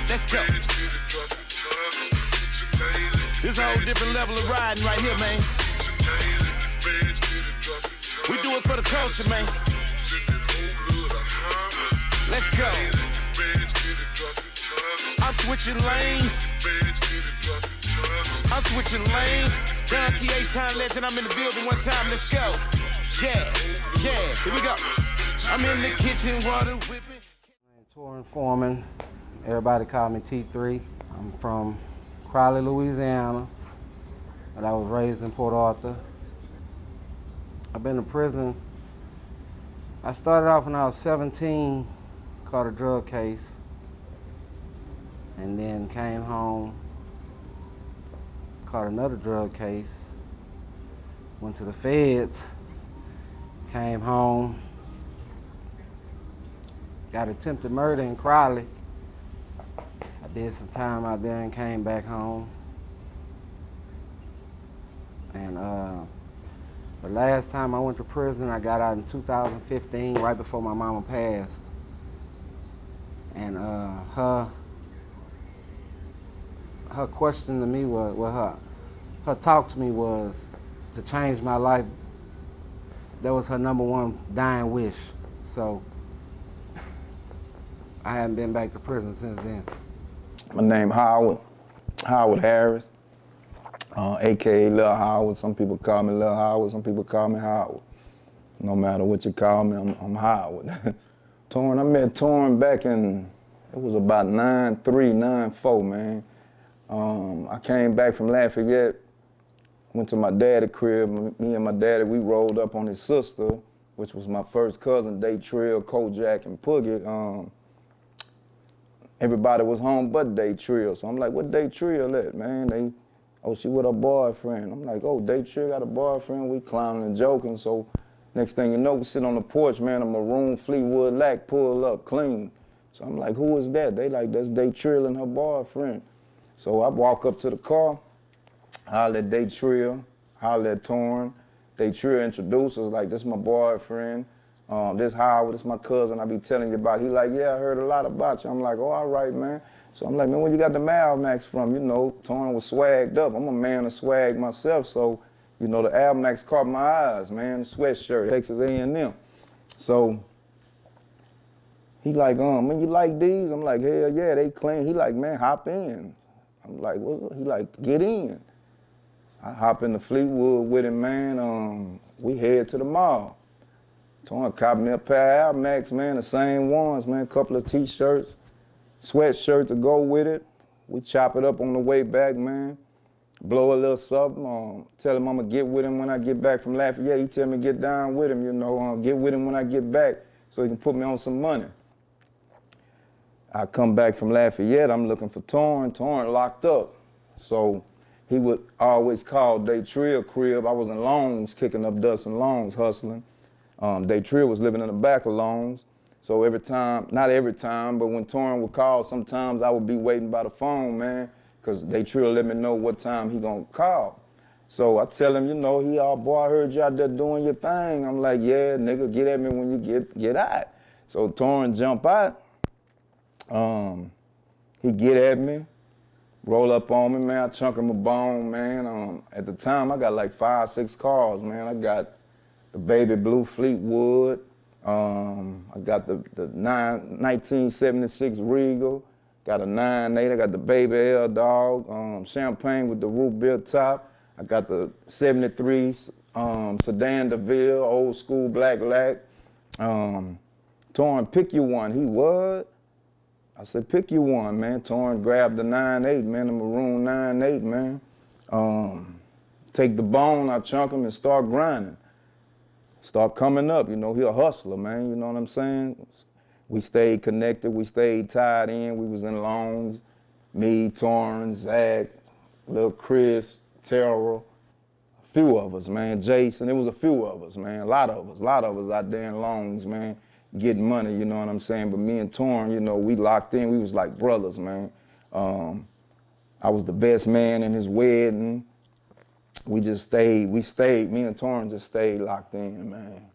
Let's go. This a whole different level of riding right here, man. We do it for the culture, man. Let's go. I'm switching lanes. I'm switching lanes. Don Key H-Town legend, I'm in the building one time, let's go. Yeah, here we go. I'm in the kitchen, water whipping. Toryn Foreman, everybody call me T3. I'm from Crowley, Louisiana, but I was raised in Port Arthur. I've been in prison. I started off when I was 17, caught a drug case, and then came home, caught another drug case, went to the feds, came home, got attempted murder in Crowley. I did some time out there and came back home. And the last time I went to prison, I got out in 2015, right before my mama passed. And her question to me was, well, her talk to me was to change my life. That was her number one dying wish. So I haven't been back to prison since then. My name Howard Harris, AKA Lil Howard. Some people call me Lil Howard, some people call me Howard. No matter what you call me, I'm Howard. Toryn, I met Toryn back in, it was about 9-3, 9-4, man. I came back from Lafayette, went to my daddy's crib. Me and my daddy, we rolled up on his sister, which was my first cousin, Daytrill, Kojak, and Poogie. Everybody was home but Daytrill. So I'm like, what Daytrill at, man? She with her boyfriend. I'm like, oh, Daytrill got a boyfriend? We clowning and joking. So next thing you know, we sit on the porch, man, a maroon Fleetwood Lac pull up clean. So I'm like, who is that? They like, that's Daytrill and her boyfriend. So I walk up to the car, holler at Daytrill, holler at Toryn. Daytrill introduced us, like, this my boyfriend. This Howard, this my cousin I be telling you about. He like, yeah, I heard a lot about you. I'm like, oh, all right, man. So I'm like, man, where you got the Air Max from? You know, Toryn was swagged up. I'm a man of swag myself, so, you know, the Air Max caught my eyes, man. The sweatshirt, Texas A&M. So he like, man, you like these? I'm like, hell yeah, they clean. He like, man, hop in. I'm like, what? He like, get in. I hop in the Fleetwood with him, man. We head to the mall. Toryn copped me a pair of Air Max, man, the same ones, man, a couple of T-shirts, sweatshirt to go with it. We chop it up on the way back, man. Blow a little something. Tell him I'm gonna get with him when I get back from Lafayette. He tell me get down with him, you know, get with him when I get back so he can put me on some money. I come back from Lafayette, I'm looking for Toryn. Toryn locked up. So he would always call Daytrill crib. I was in Longs, kicking up dust in Longs, hustling. Daytrill was living in the back of Longs. So every time, not every time, but when Toryn would call, sometimes I would be waiting by the phone, man, because Daytrill let me know what time he gonna call. So I tell him, you know, boy, I heard you out there doing your thing. I'm like, yeah, nigga, get at me when you get out. So Toryn jump out. He get at me, roll up on me, man. I chunk him a bone, man. At the time, I got like 5, 6 cars, man. I got the baby blue Fleetwood. I got the 1976 Regal. Got a 9.8. I got the baby L Dog. Champagne with the root beer top. I got the 73 Sedan DeVille, old school black lac. Toryn, pick you one. He what? I said, pick you one, man. Toryn grabbed the 9.8, man, the maroon 9.8, man. Take the bone, I chunk him and start grinding. Start coming up, you know, he a hustler, man, you know what I'm saying? We stayed connected, we stayed tied in, we was in Longs, me, Toryn, Zach, Lil Chris, Terrell, a few of us, man, Jason, it was a few of us, man, a lot of us out there in Longs, man, getting money, you know what I'm saying? But me and Toryn, you know, we locked in, we was like brothers, man. I was the best man in his wedding. We stayed, me and Toryn just stayed locked in, man.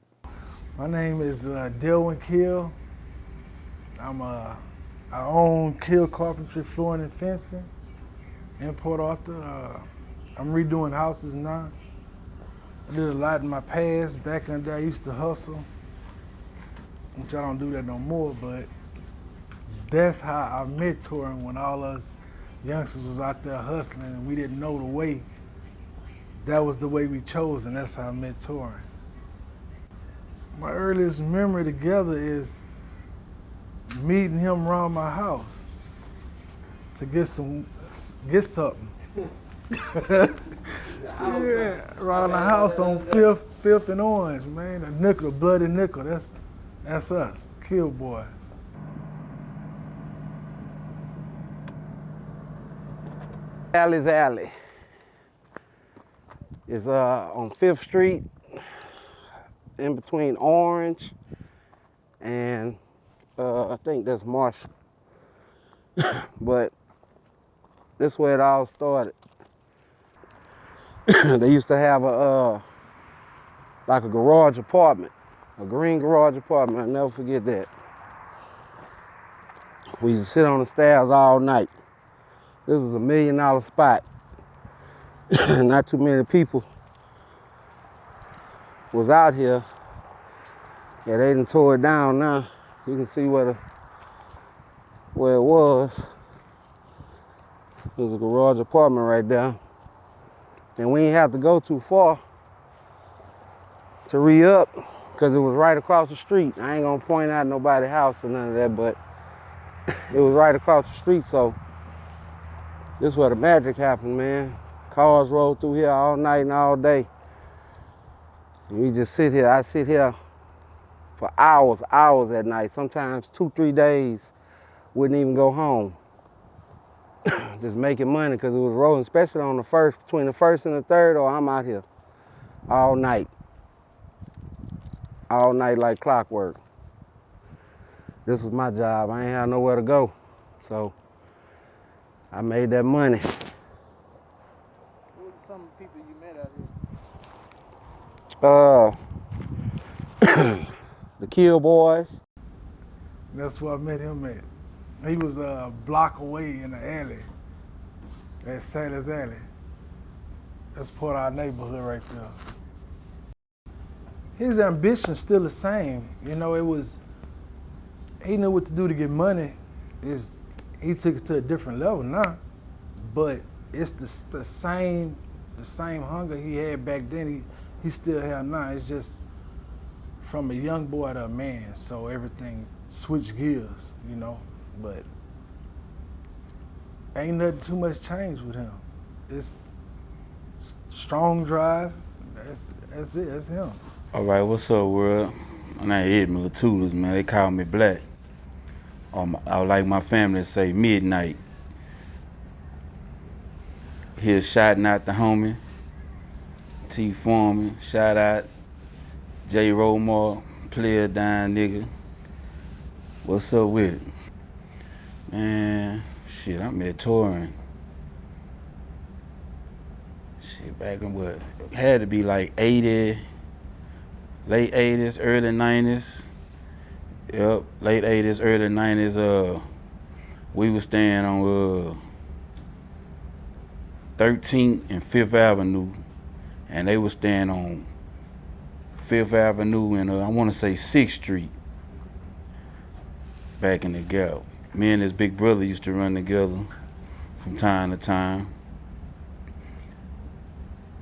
My name is Dilwyn Kill. I own Kill Carpentry, Flooring and Fencing in Port Arthur. I'm redoing houses now. I did a lot in my past. Back in the day, I used to hustle, which I don't do that no more, but that's how I met Toryn when all us youngsters was out there hustling and we didn't know the way. That was the way we chose, and that's how I met Toryn. My earliest memory together is meeting him around my house to get something. Yeah, around the house on Fifth and Orange, man. A nickel, a bloody nickel. That's us, the Kill Boys. Alley's Alley. It's on 5th Street, in between Orange and I think that's Marshall. But this is where it all started. They used to have like a garage apartment, a green garage apartment. I'll never forget that. We used to sit on the stairs all night. This was $1 million spot. Not too many people was out here. Yeah, they done tore it down now. You can see where it was. There's a garage apartment right there. And we didn't have to go too far to re-up because it was right across the street. I ain't gonna point out nobody's house or none of that, but it was right across the street, so this is where the magic happened, man. Cars roll through here all night and all day. And we just sit here. I sit here for hours at night, sometimes 2-3 days, wouldn't even go home. Just making money because it was rolling, especially on between the first and the third, or I'm out here all night. All night like clockwork. This was my job. I ain't had nowhere to go. So I made that money. Who were some people you met out here? The Kill Boys. That's where I met him at. He was a block away in the alley, at Sailor's Alley. That's part of our neighborhood right there. His ambition's still the same. You know, he knew what to do to get money. He took it to a different level now, but it's the same hunger he had back then, he still has now. It's just from a young boy to a man, so everything switched gears, you know. But ain't nothing too much change with him. It's strong drive. That's it. That's him. All right, what's up, world? My name is Edmund Latulas, man. They call me Black. I like my family to say Midnight. Here shouting out the homie, T Foreman. Shout out J. Romar, player down nigga. What's up with it? Man, shit, I met Toryn. Shit, back in what? Had to be like 80, late 80s, early 90s. Yep, late 80s, early 90s. We was staying on 13th and 5th Avenue, and they was staying on 5th Avenue and I want to say 6th Street. Back in the Gap. Me and his big brother used to run together from time to time.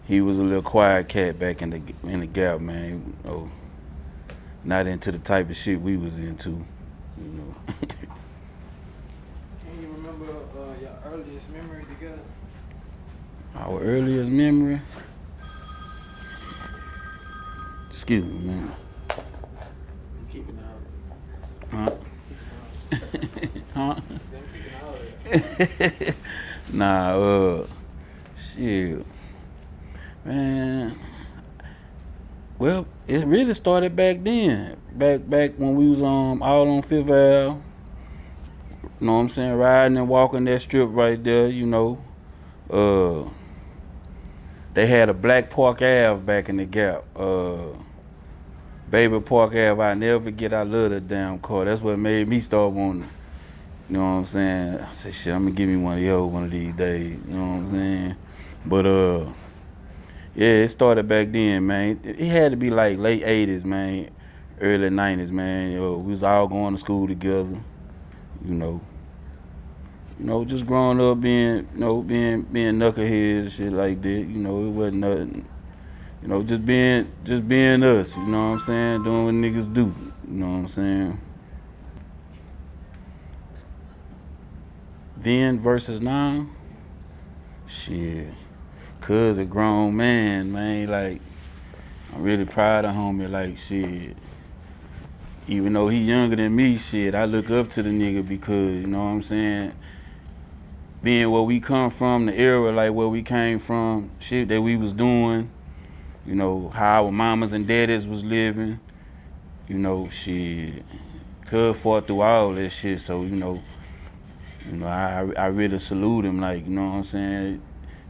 He was a little quiet cat back in the Gap, man. You know, not into the type of shit we was into, you know. Can you remember your earliest memory together? Our earliest memory? Excuse me, man. I'm keeping out. Huh? Huh? I'm keeping out. Nah, shit. Man. Well, it really started back then. Back when we was all on 5th Ave. You know what I'm saying? Riding and walking that strip right there, you know. They had a Black Park Ave back in the Gap. Baby Park Ave, I never forget, I love that damn car. That's what made me start wanting, you know what I'm saying? I said, shit, I'm gonna give me one of those one of these days, you know what I'm saying? But yeah, it started back then, man. It had to be like late 80s, man, early 90s, man. We was all going to school together, you know. Just growing up being, being knuckleheads and shit like that, it wasn't nothing. Just being us, you know what I'm saying? Doing what niggas do, you know what I'm saying? Then versus now, shit. Cuz a grown man, like, I'm really proud of homie, like, shit. Even though he younger than me, shit, I look up to the nigga because, you know what I'm saying? Being where we come from, the era, like where we came from, shit that we was doing, how our mamas and daddies was living, shit. Cuz fought through all that shit, so, I really salute him, like, you know what I'm saying?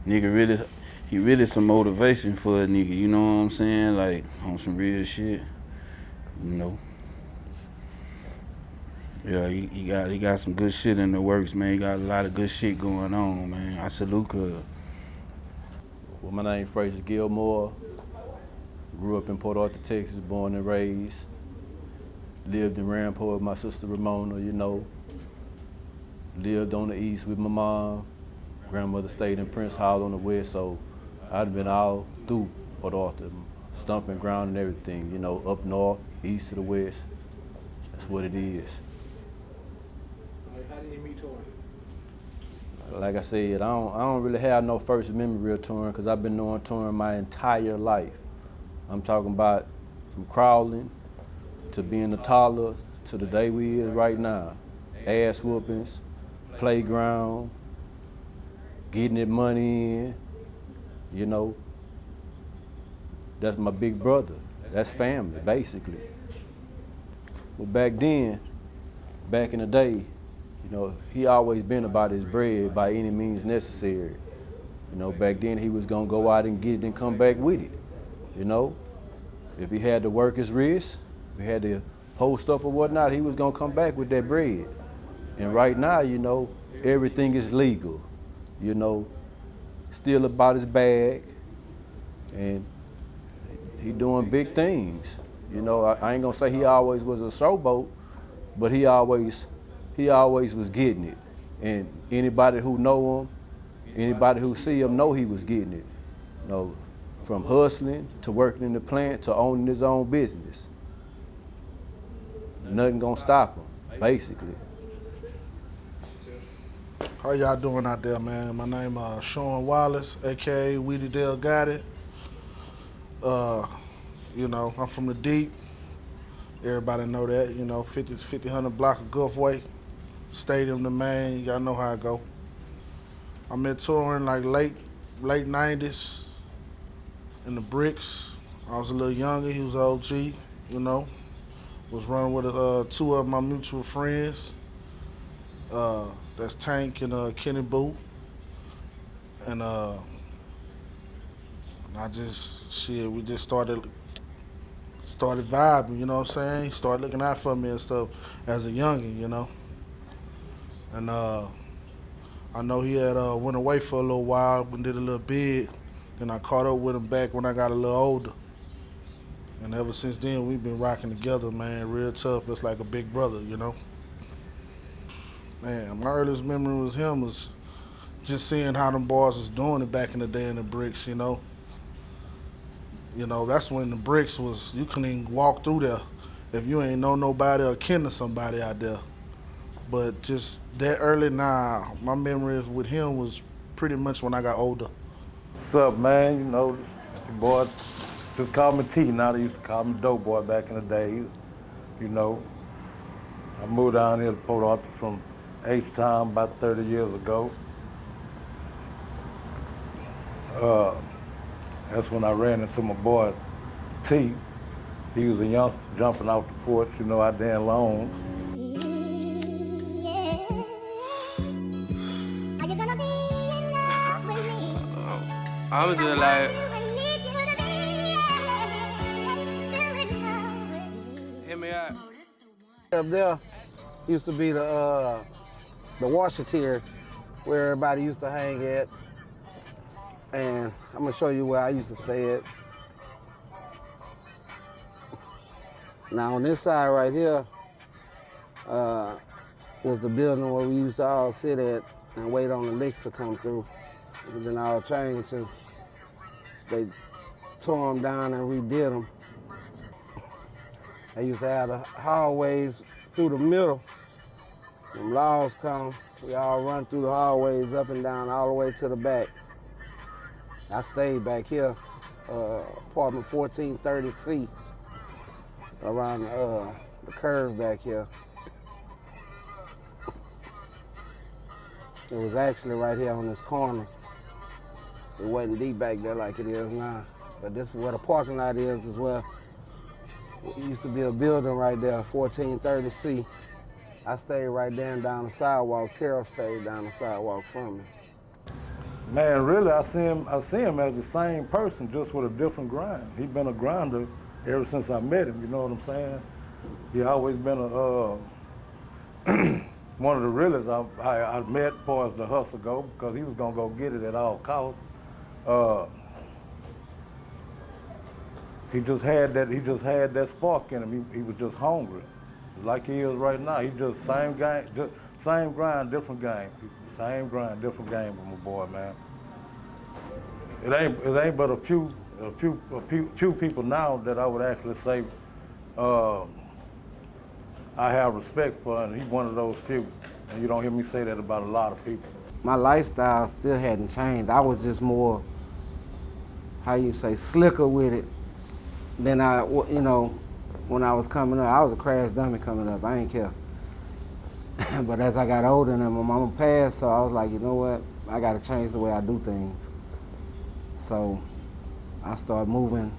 Nigga he really some motivation for a nigga, you know what I'm saying? Like, on some real shit, Yeah, he got some good shit in the works, man. He got a lot of good shit going on, man. I salute cuz. Well, my name is Frazier Gilmore. Grew up in Port Arthur, Texas, born and raised. Lived in Rampart with my sister Ramona, Lived on the east with my mom. Grandmother stayed in Prince Hall on the west, so I'd been all through Port Arthur, stomping ground and everything, up north, east to the west. That's what it is. How did you meet Toryn? Like I said, I don't really have no first memory of Toryn because I've been knowing Toryn my entire life. I'm talking about from crawling to being a toddler to the day we is right now. Ass whoopings, playground, getting that money in, That's my big brother. That's family, basically. But back then, back in the day, he always been about his bread by any means necessary. Back then he was gonna go out and get it and come back with it. If he had to work his wrist, if he had to post up or whatnot, he was gonna come back with that bread. And right now, everything is legal. Still about his bag, and he doing big things. I ain't gonna say he always was a showboat, but he always was getting it. And anybody who know him, anybody who see him know he was getting it. From hustling to working in the plant to owning his own business. Nothing gonna stop him, basically. How y'all doing out there, man? My name is Sean Wallace, aka Weedy Dale Got It. I'm from the deep. Everybody know that, 5000 block of Gulfway, Stadium to Main. Y'all know how it go. I met Toryn like late 90s in the bricks. I was a little younger. He was an OG. Was running with two of my mutual friends. That's Tank and Kenny Boo. And we just started vibing, you know what I'm saying? He started looking out for me and stuff as a youngin', And I know he had went away for a little while and did a little bid. Then I caught up with him back when I got a little older. And ever since then, we've been rocking together, man, real tough. It's like a big brother, Man, my earliest memory was him was just seeing how them boys was doing it back in the day in the bricks, That's when the bricks was, you couldn't even walk through there if you ain't know nobody or kin to somebody out there. But just that early, my memories with him was pretty much when I got older. What's up, man? Your boy just called me T. Now they used to call me Dope Boy back in the day. I moved down here to Port Arthur from H-Town about 30 years ago. That's when I ran into my boy T. He was a youngster jumping off the porch, out there in Lawns. I was just like, Up there used to be the washateer where everybody used to hang at. And I'm gonna show you where I used to stay at. Now on this side right here was the building where we used to all sit at and wait on the licks to come through. It's been all changed since they tore them down and redid them. They used to have the hallways through the middle. When laws come, we all run through the hallways up and down all the way to the back. I stayed back here, apartment 1430C, around the curve back here. It was actually right here on this corner. It wasn't deep back there like it is now. But this is where the parking lot is as well. It used to be a building right there, 1430C. I stayed right there and down the sidewalk. Terrell stayed down the sidewalk from me. Man, really, I see him as the same person, just with a different grind. He's been a grinder ever since I met him, you know what I'm saying? He always been one of the realest I met as far as the hustle go, because he was gonna go get it at all costs. He just had that spark in him. He was just hungry, like he is right now. He just same grind, different game. Same grind, different game with my boy, man. It ain't but a few people now that I would actually say I have respect for, and he's one of those few. And you don't hear me say that about a lot of people. My lifestyle still hadn't changed. I was just more, slicker with it than when I was coming up. I was a crash dummy coming up. I ain't care. But as I got older and my mama passed, so I was like, you know what? I got to change the way I do things. So I started moving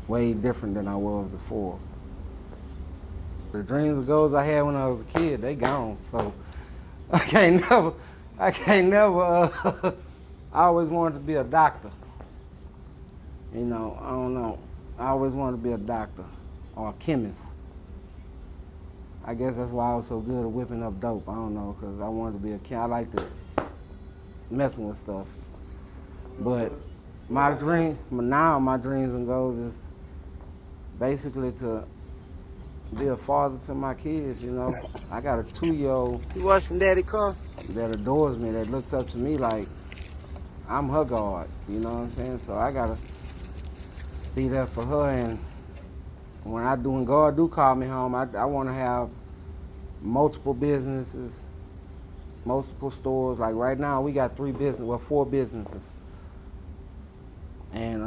way different than I was before. The dreams and goals I had when I was a kid, they gone. So I can't never, I always wanted to be a doctor. I don't know. I always wanted to be a doctor or a chemist. I guess that's why I was so good at whipping up dope. I don't know, because I wanted to be a chemist. I like to messing with stuff. But my dreams and goals is basically to be a father to my kids, I got a 2-year-old. You watching Daddy car? That adores me, that looks up to me like I'm her God, you know what I'm saying? So I gotta be there for her, and when God do call me home, I wanna have multiple businesses, multiple stores. Like right now we got 4 businesses. And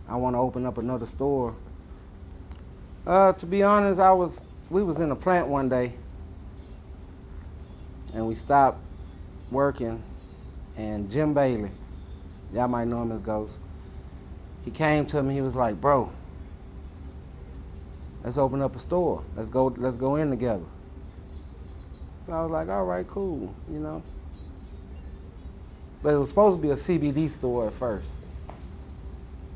I wanna open up another store. To be honest, we was in a plant one day and we stopped working, and Jim Bailey, y'all might know him as Ghost, he came to me, he was like, bro, let's open up a store. Let's go in together. So I was like, all right, cool, But it was supposed to be a CBD store at first.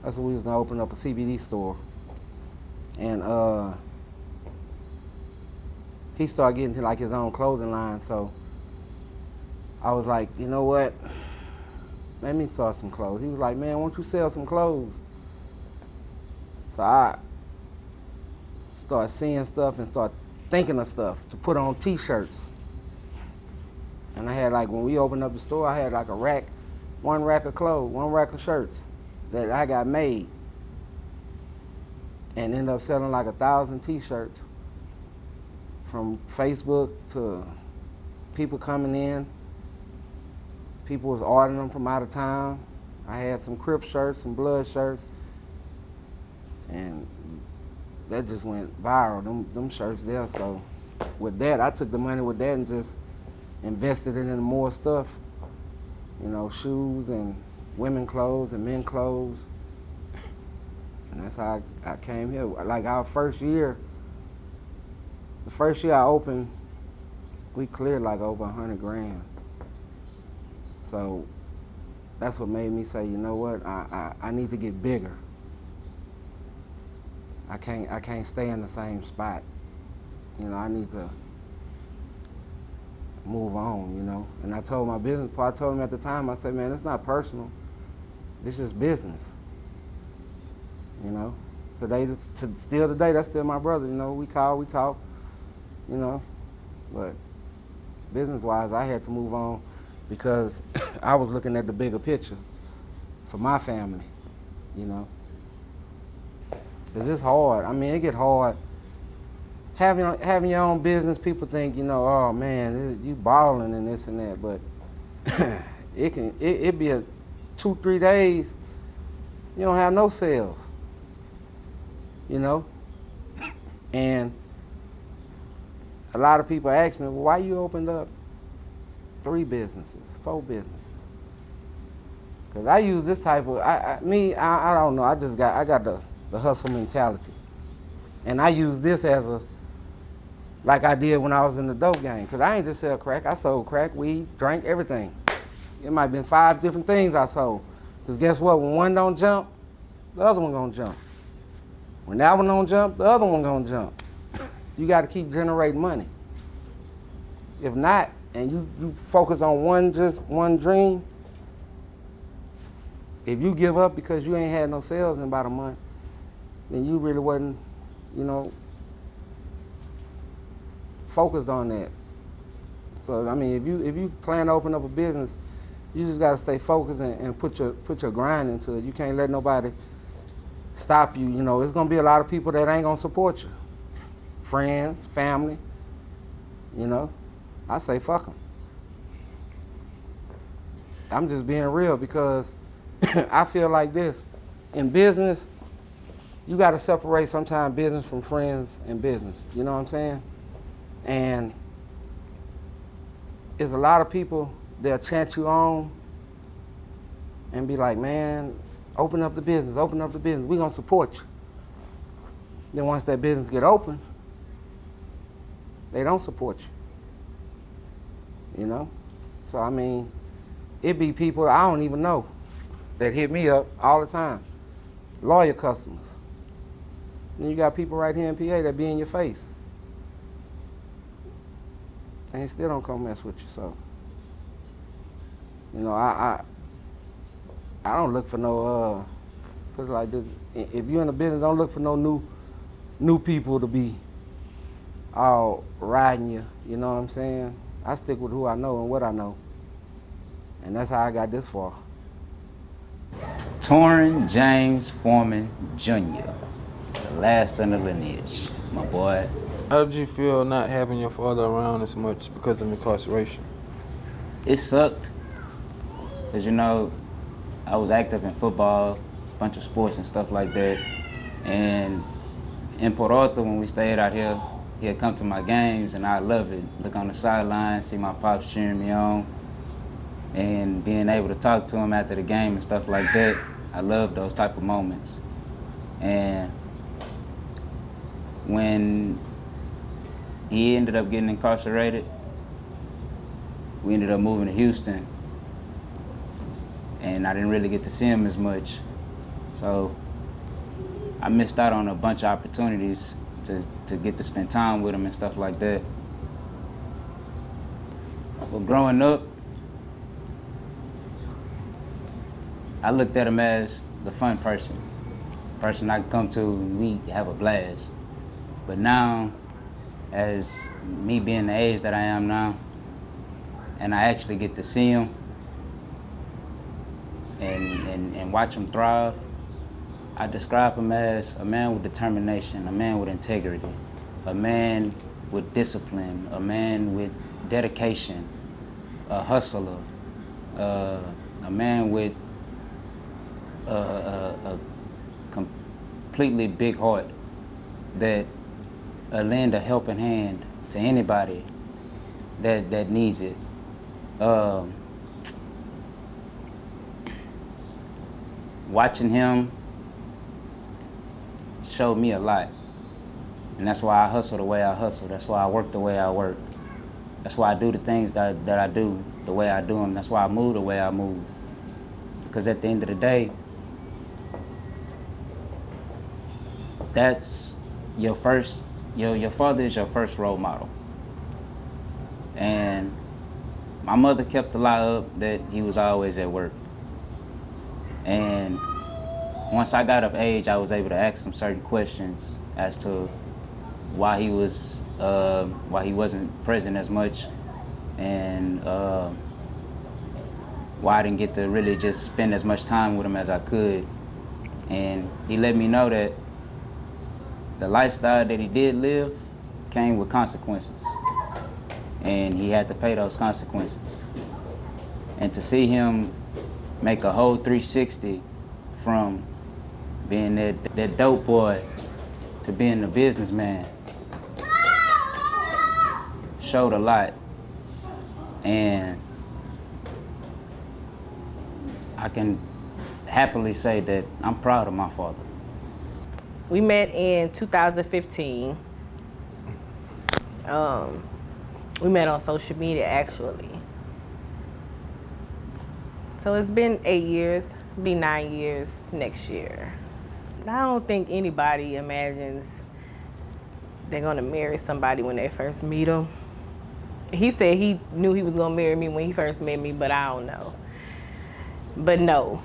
That's what we was gonna open up, a CBD store. And he started getting to like his own clothing line, so I was like, you know what? Let me start some clothes. He was like, man, why don't you sell some clothes? So I started seeing stuff and started thinking of stuff to put on t-shirts. And I had when we opened up the store, I had like one rack of clothes, one rack of shirts that I got made. And ended up selling like 1,000 t-shirts from Facebook to people coming in. People was ordering them from out of town. I had some Crip shirts, some Blood shirts, and that just went viral, them shirts there. So with that, I took the money with that and just invested it in more stuff, shoes and women clothes and men clothes. And that's how I came here. Like our first year, the first year I opened, we cleared like over 100 grand. So that's what made me say, you know what, I need to get bigger. I can't stay in the same spot. I need to move on, And I told my business partner, I told him at the time, I said, man, it's not personal. It's just business. Today, still today, that's still my brother. We call, we talk, But business-wise, I had to move on because I was looking at the bigger picture for my family, Because it's hard. I mean, it get hard. Having your own business, people think, oh man, you balling and this and that, but it be a 2-3 days, you don't have no sales, And a lot of people ask me, well, why you opened up 3 businesses, 4 businesses? Because I use this type of, I don't know, I got the hustle mentality. And I use this as like I did when I was in the dope game. Because I ain't just sell crack, I sold crack, weed, drank, everything. It might have been 5 different things I sold. Because guess what, when one don't jump, the other one gonna jump. When that one don't jump, the other one gonna jump. You gotta keep generating money. If not, and you focus on one dream, if you give up because you ain't had no sales in about a month, then you really wasn't, focused on that. So I mean, if you plan to open up a business, you just gotta stay focused and put your grind into it. You can't let nobody stop you. There's gonna be a lot of people that ain't gonna support you. Friends, family, I say fuck them. I'm just being real because I feel like this. In business, you gotta separate sometimes business from friends and business. You know what I'm saying? And there's a lot of people, they'll chant you on and be like, man, open up the business, we gonna support you. Then once that business get open, they don't support you. So I mean, it be people I don't even know that hit me up all the time. Lawyer customers. Then you got people right here in PA that be in your face. And they still don't come mess with you, so. I don't look for no, put it like this, if you're in a business, don't look for no new people to be all riding you, you know what I'm saying? I stick with who I know and what I know. And that's how I got this far. Toryn James Foreman Jr., the last in the lineage, my boy. How did you feel not having your father around as much because of incarceration? It sucked, because I was active in football, a bunch of sports and stuff like that. And in Port Arthur, when we stayed out here, he'd come to my games and I love it. Look on the sideline, see my pops cheering me on, and being able to talk to him after the game and stuff like that. I love those type of moments. And when he ended up getting incarcerated, we ended up moving to Houston, and I didn't really get to see him as much. So I missed out on a bunch of opportunities to get to spend time with him and stuff like that. But growing up, I looked at him as the fun person I could come to and we have a blast. But now, as me being the age that I am now, and I actually get to see him and watch him thrive, I describe him as a man with determination, a man with integrity, a man with discipline, a man with dedication, a hustler, a man with a completely big heart that lend a helping hand to anybody that needs it. Watching him showed me a lot. And that's why I hustle the way I hustle. That's why I work the way I work. That's why I do the things that I do the way I do them. That's why I move the way I move. Because at the end of the day, that's your first your father is your first role model. And my mother kept the lie up that he was always at work. And once I got of age, I was able to ask him certain questions as to why he wasn't present as much, and why I didn't get to really just spend as much time with him as I could. And he let me know that the lifestyle that he did live came with consequences, and he had to pay those consequences. And to see him make a whole 360 from being that dope boy to being a businessman showed a lot. And I can happily say that I'm proud of my father. We met in 2015. We met on social media, actually. So it's been 8 years, be 9 years next year. I don't think anybody imagines they're gonna marry somebody when they first meet them. He said he knew he was gonna marry me when he first met me, but I don't know. But no,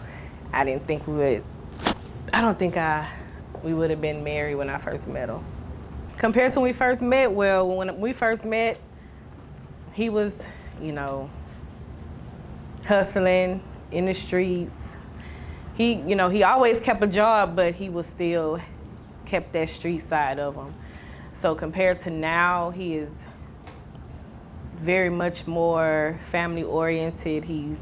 I didn't think we would. I don't think we would have been married when I first met him. Compared to when we first met, well, when we first met, he was, hustling in the streets. He always kept a job, but he was still kept that street side of him. So compared to now, he is very much more family oriented. He's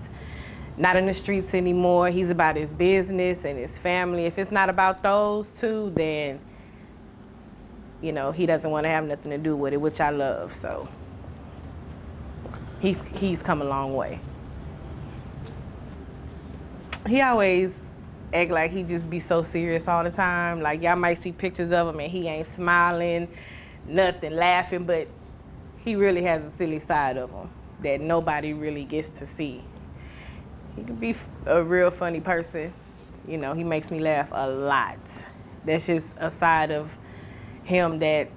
not in the streets anymore. He's about his business and his family. If it's not about those two, then, he doesn't want to have nothing to do with it, which I love. So he's come a long way. He always act like he just be so serious all the time. Like, y'all might see pictures of him and he ain't smiling, nothing, laughing, but he really has a silly side of him that nobody really gets to see. He can be a real funny person. He makes me laugh a lot. That's just a side of him that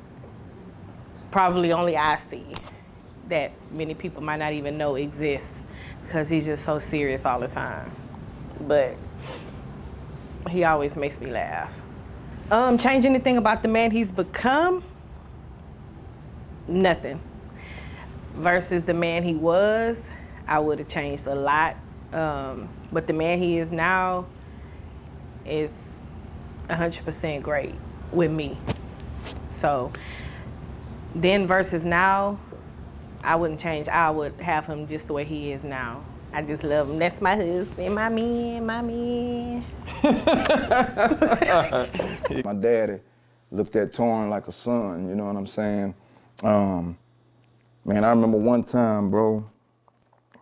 probably only I see, that many people might not even know exists, because he's just so serious all the time. But he always makes me laugh. Change anything about the man he's become? Nothing. Versus the man he was, I would have changed a lot. But the man he is now is 100% great with me. So then versus now, I wouldn't change. I would have him just the way he is now. I just love him. That's my husband, my man. My daddy looked at Toryn like a son, you know what I'm saying? Man, I remember one time, bro,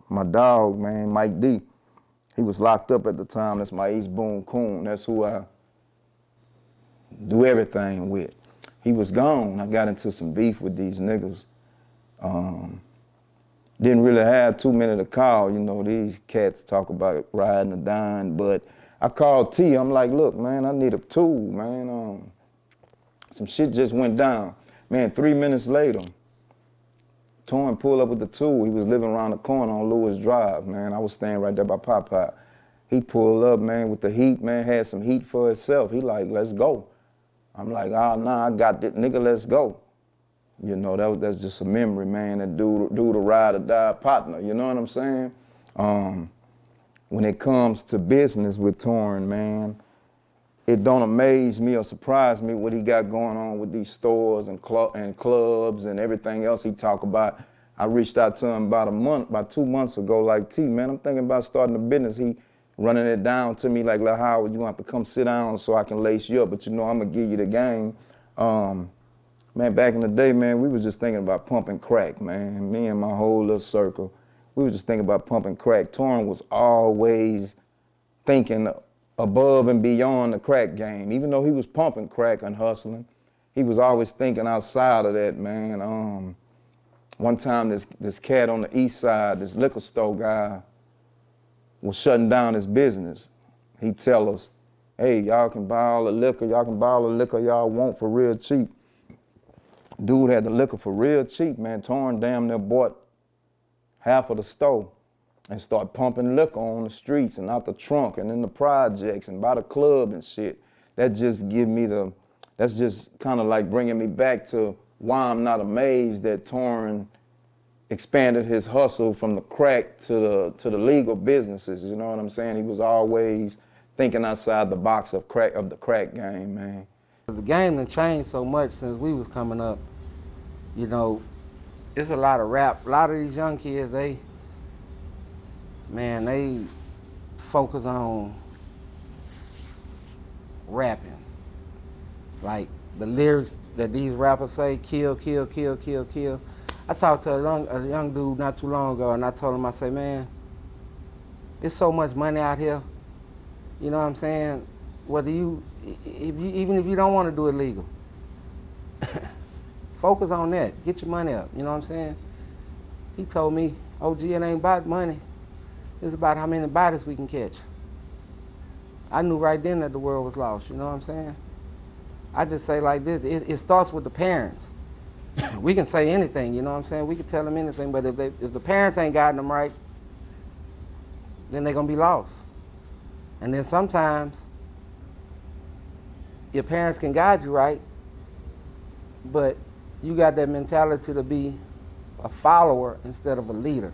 my dog, man, Mike D, he was locked up at the time. That's my East Boone coon. That's who I do everything with. He was gone. I got into some beef with these niggas. Didn't really have too many to call. These cats talk about riding or dying, but I called T. I'm like, look, man, I need a tool, man. Some shit just went down. Man, 3 minutes later, Toryn pulled up with the tool. He was living around the corner on Lewis Drive, man. I was staying right there by Popeye. He pulled up, man, with the heat, man, had some heat for himself. He like, let's go. I'm like, oh, nah, I got this, nigga, let's go. That's just a memory, man. That dude a ride or die partner, you know what I'm saying? When it comes to business with Toryn, man, it don't amaze me or surprise me what he got going on with these stores and clubs and everything else he talk about. I reached out to him about 2 months ago, like, T, man, I'm thinking about starting a business. He running it down to me like Howard, you gonna have to come sit down so I can lace you up, but I'm gonna give you the game. Man, back in the day, man, we was just thinking about pumping crack, man. Me and my whole little circle, we was just thinking about pumping crack. Toryn was always thinking above and beyond the crack game. Even though he was pumping crack and hustling, he was always thinking outside of that, man. One time, this cat on the east side, this liquor store guy, was shutting down his business. He'd tell us, hey, y'all can buy all the liquor y'all want for real cheap. Dude had the liquor for real cheap, man. Toryn damn near bought half of the store and started pumping liquor on the streets and out the trunk and in the projects and by the club and shit. That just that's just kind of like bringing me back to why I'm not amazed that Toryn expanded his hustle from the crack to the legal businesses, you know what I'm saying? He was always thinking outside the box of the crack game, man. The game done changed so much since we was coming up. You know, it's a lot of rap. A lot of these young kids, they focus on rapping. Like the lyrics that these rappers say, kill, kill, kill, kill, kill. I talked to a young dude not too long ago, and I told him, I say, man, there's so much money out here. You know what I'm saying? Even if you don't want to do it legal, focus on that. Get your money up. You know what I'm saying? He told me, OG, it ain't about money. It's about how many bodies we can catch. I knew right then that the world was lost. You know what I'm saying? I just say like this, it starts with the parents. We can say anything, you know what I'm saying? We can tell them anything, but if the parents ain't guiding them right, then they're gonna be lost. And then sometimes your parents can guide you right, but you got that mentality to be a follower instead of a leader.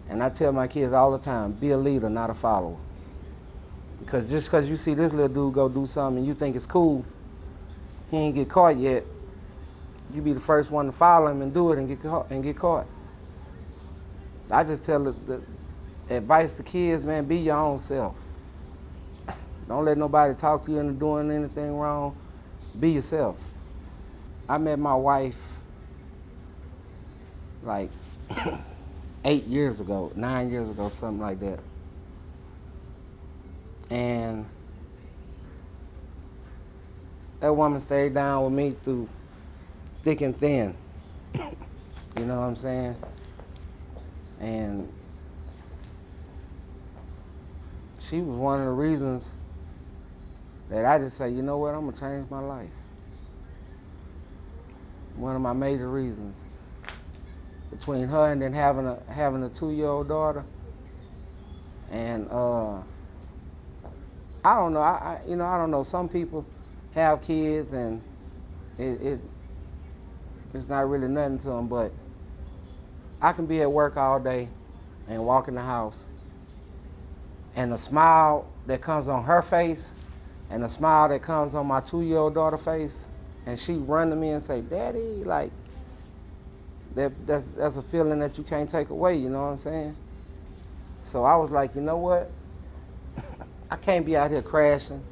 And I tell my kids all the time, be a leader, not a follower. Because just because you see this little dude go do something and you think it's cool, he ain't get caught yet, you be the first one to follow him and do it and get caught. I just tell the advice to kids, man, be your own self. Don't let nobody talk to you into doing anything wrong. Be yourself. I met my wife like 8 years ago, 9 years ago, something like that. And that woman stayed down with me through thick and thin. You know what I'm saying? And she was one of the reasons that I just say, you know what, I'm gonna change my life. One of my major reasons. Between her and then having a 2-year-old daughter. And I don't know, I don't know, some people have kids and it's not really nothing to them, but I can be at work all day and walk in the house and the smile that comes on her face and the smile that comes on my 2-year-old daughter's face, and she run to me and say, Daddy, like, that's a feeling that you can't take away, you know what I'm saying? So I was like, you know what? I can't be out here crashing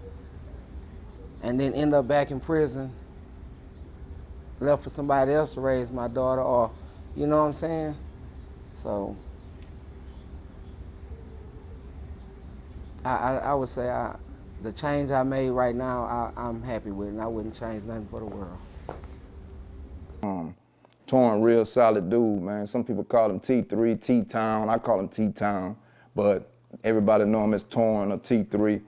and then end up back in prison, left for somebody else to raise my daughter, or, you know what I'm saying? So I would say the change I made right now, I'm happy with, and I wouldn't change nothing for the world. Toryn, real solid dude, man. Some people call him T3, T-Town. I call him T-Town, but everybody know him as Toryn or T3.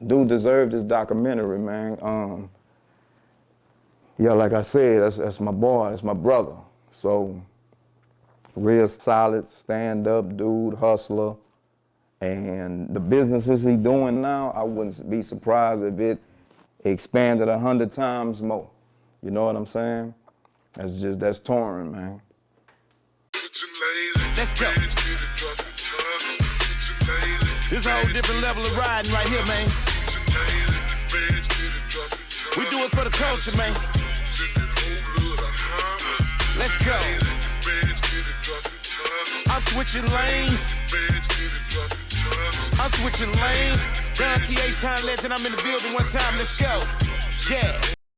Dude deserved this documentary, man. Yeah, like I said, that's my boy, that's my brother. So, real solid, stand-up dude, hustler. And the businesses he doing now, I wouldn't be surprised if it expanded 100 times more. You know what I'm saying? That's Toryn, man. Let's go. This a whole different level of riding right here, man. We do it for the culture, man. Let's go. I'm switching lanes. I'm switching lanes. Don Key H-Town legend, I'm in the building one time. Let's go. Yeah.